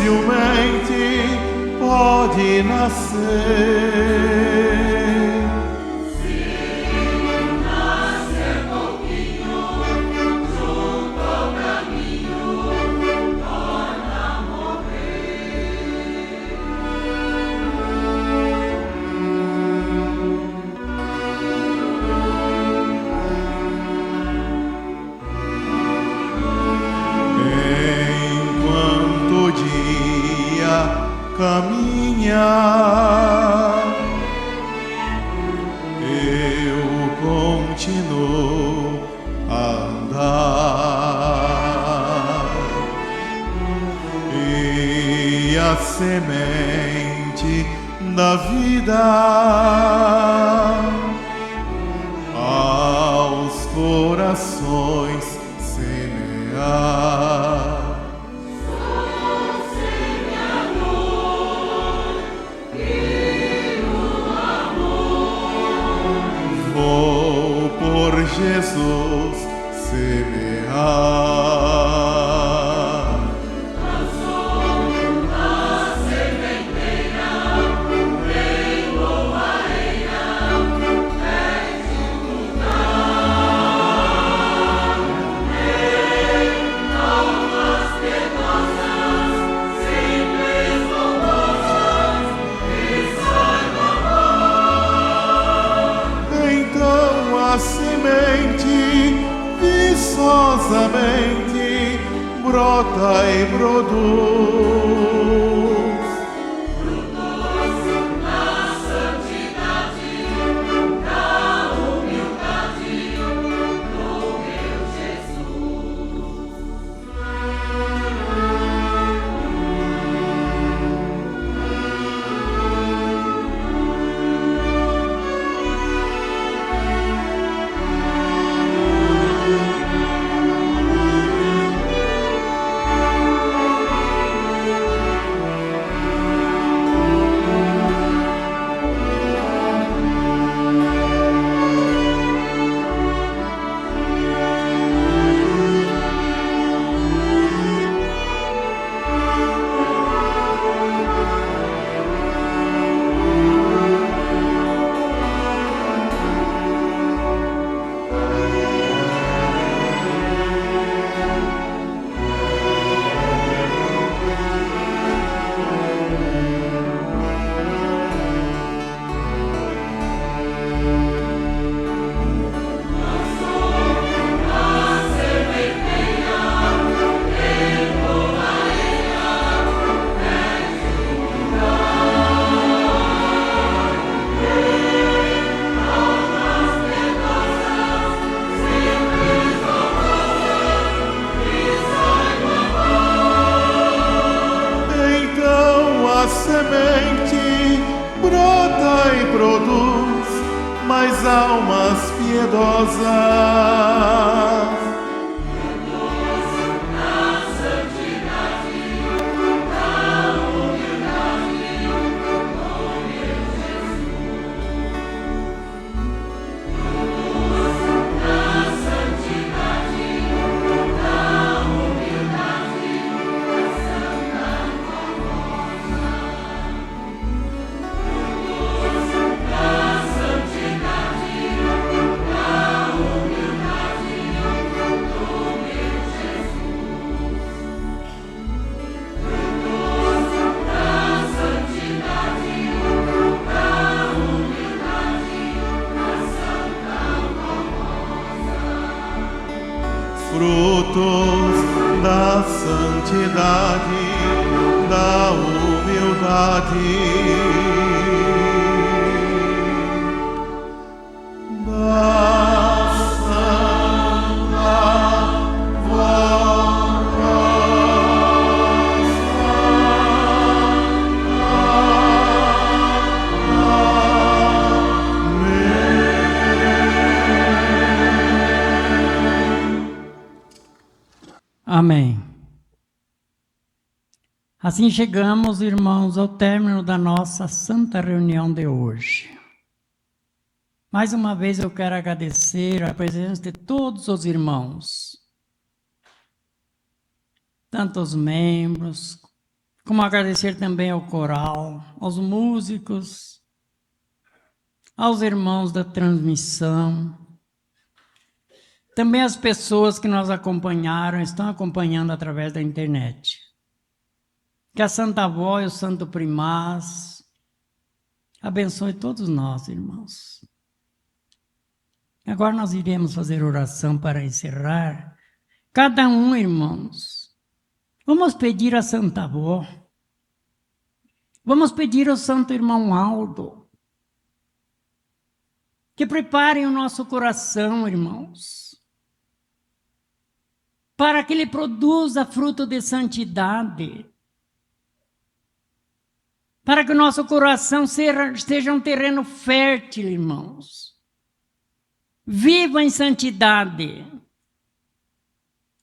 facilmente pode nascer. Enquanto o dia caminha, eu continuo a andar, e a semente da vida aos corações semear. Vou por Jesus semear. Então a semente viçosamente brota e produz. A semente brota e produz mais almas piedosas. Frutos da santidade, da humildade, da santa Amém. Assim chegamos, irmãos, ao término da nossa santa reunião de hoje. Mais uma vez eu quero agradecer a presença de todos os irmãos, tanto os membros Como agradecer também ao coral, aos músicos, aos irmãos da transmissão, também as pessoas que nos acompanharam, estão acompanhando através da internet. Que a Santa Avó e o Santo Primaz abençoe todos nós, irmãos. Agora nós iremos fazer oração para encerrar. Cada um, irmãos, vamos pedir a Santa Avó, vamos pedir ao Santo Irmão Aldo, que preparem o nosso coração, irmãos, para que ele produza fruto de santidade, para que o nosso coração seja um terreno fértil, irmãos. Viva em santidade,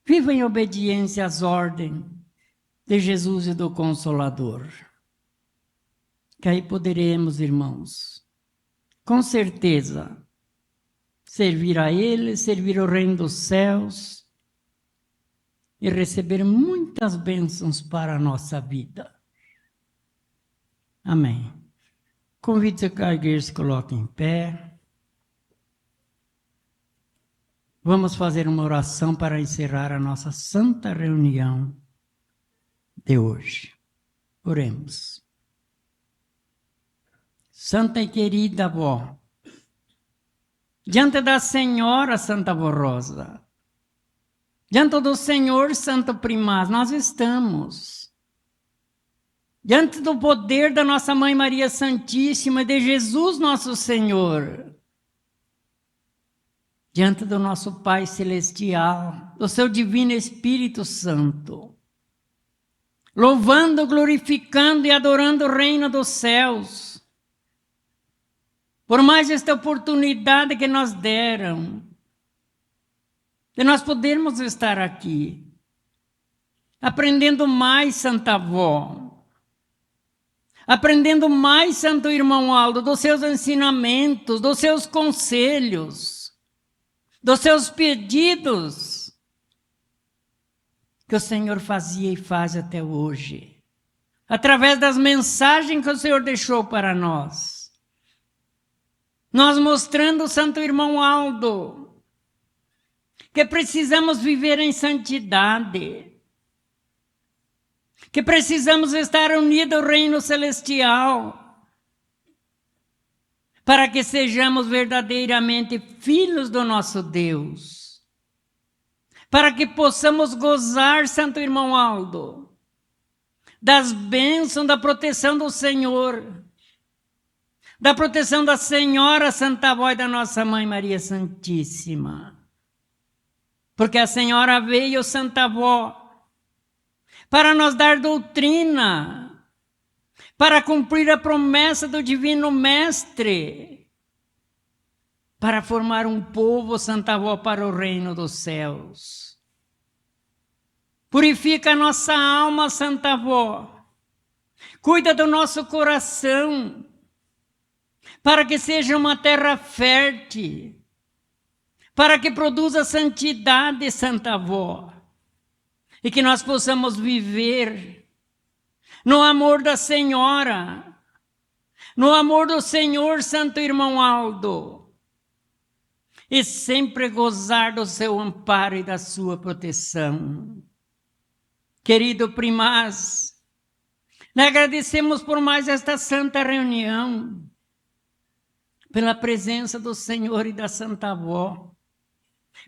viva em obediência às ordens de Jesus e do Consolador. Que aí poderemos, irmãos, com certeza, servir a Ele, servir o reino dos céus e receber muitas bênçãos para a nossa vida. Amém. Convido que a igreja se coloque em pé. Vamos fazer uma oração para encerrar a nossa santa reunião de hoje. Oremos. Santa e querida avó, diante da Senhora Santa Avó Rosa, diante do Senhor Santo Primaz, nós estamos. Diante do poder da nossa Mãe Maria Santíssima e de Jesus nosso Senhor, diante do nosso Pai Celestial, do seu Divino Espírito Santo, louvando, glorificando e adorando o reino dos céus, por mais esta oportunidade que nos deram, de nós podermos estar aqui, aprendendo mais, Santa Avó, aprendendo mais, Santo Irmão Aldo, dos seus ensinamentos, dos seus conselhos, dos seus pedidos, que o Senhor fazia e faz até hoje, através das mensagens que o Senhor deixou para nós. Nós mostrando, Santo Irmão Aldo, que precisamos viver em santidade, que precisamos estar unidos ao reino celestial, para que sejamos verdadeiramente filhos do nosso Deus, para que possamos gozar, Santo Irmão Aldo, das bênçãos da proteção do Senhor, da proteção da Senhora Santa Avó e da nossa Mãe Maria Santíssima. Porque a Senhora veio, Santa Avó, para nos dar doutrina, para cumprir a promessa do Divino Mestre, para formar um povo, Santa Avó, para o reino dos céus. Purifica a nossa alma, Santa Avó, cuida do nosso coração, para que seja uma terra fértil, para que produza santidade, Santa Avó, e que nós possamos viver no amor da Senhora, no amor do Senhor, Santo Irmão Aldo, e sempre gozar do seu amparo e da sua proteção. Querido Primaz, nós agradecemos por mais esta santa reunião, pela presença do Senhor e da Santa Avó,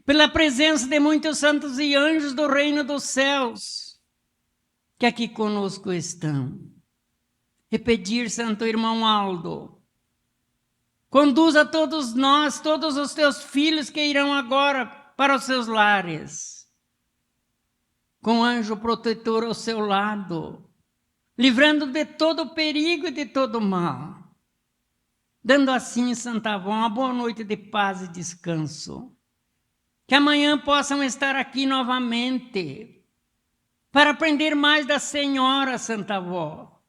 pela presença de muitos santos e anjos do reino dos céus, que aqui conosco estão. E pedir, Santo Irmão Aldo, conduza todos nós, todos os teus filhos que irão agora para os seus lares, com anjo protetor ao seu lado, livrando de todo perigo e de todo mal, dando assim, Santa Avó, uma boa noite de paz e descanso. Que amanhã possam estar aqui novamente, para aprender mais da Senhora, Santa Avó,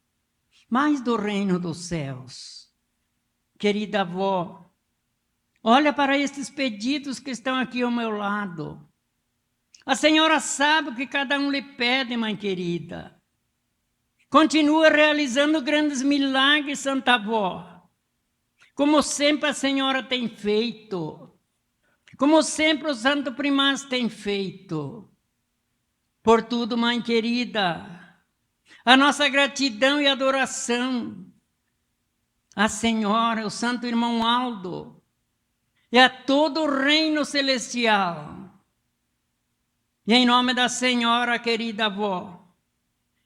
mais do reino dos céus. Querida avó, olha para estes pedidos que estão aqui ao meu lado. A Senhora sabe o que cada um lhe pede, mãe querida. Continua realizando grandes milagres, Santa Avó, como sempre a Senhora tem feito, como sempre o Santo Primaz tem feito. Por tudo, Mãe querida, a nossa gratidão e adoração à Senhora, ao Santo Irmão Aldo e a todo o reino celestial. E em nome da Senhora, querida avó,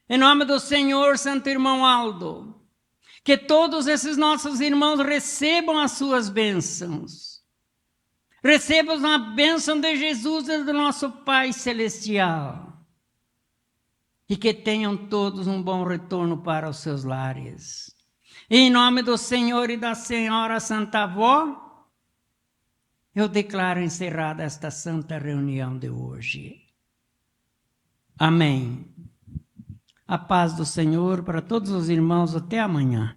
em nome do Senhor, Santo Irmão Aldo, que todos esses nossos irmãos recebam as suas bênçãos. Recebam a bênção de Jesus e do nosso Pai Celestial. E que tenham todos um bom retorno para os seus lares. E em nome do Senhor e da Senhora Santa Avó, eu declaro encerrada esta santa reunião de hoje. Amém. A paz do Senhor para todos os irmãos até amanhã.